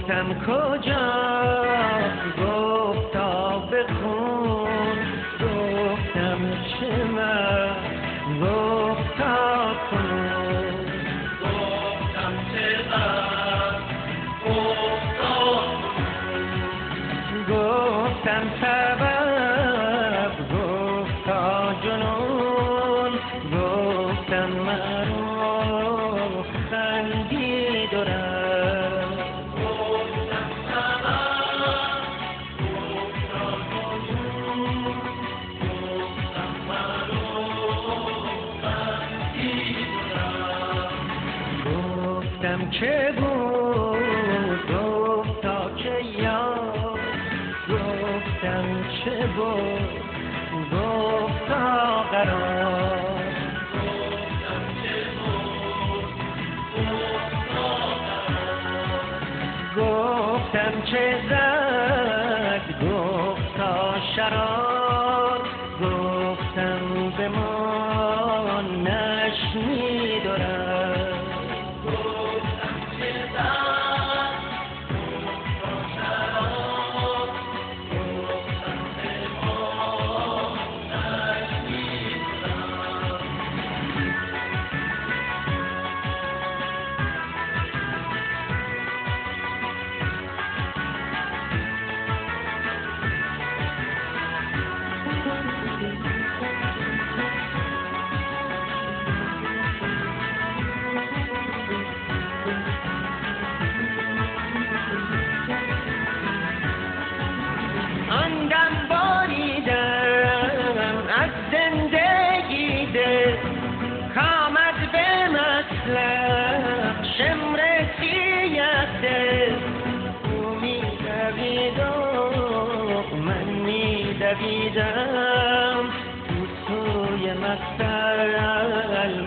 گفتم کجا، گفتا بخون. گفتم چه من، گفتا کنون. گفتم چقدر، گفتا گفتم سبب، گفتا جنون. گفتم مرو خندید و رفت. گفتم سبب، گفتا جنون. گفتم مرو خندید و رفت. گفتم چه بود، گفتا که یاد. گفتم چه بود، گفتا قرار. گفتم چه بود، گفتا قرار. گفتم چه زد، گفتا شرار. گفتم بمان نشنید و رفت. گفتم چه زد، گفتا شرار. گفتم بمان نشنید و رفت. آن دم باریدم از زندگی دل، کامد به مطلب شمر سیه دل. او می‌دوید و من می‌دویدم، تو سوی مقتل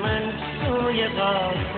من سوی قاتل.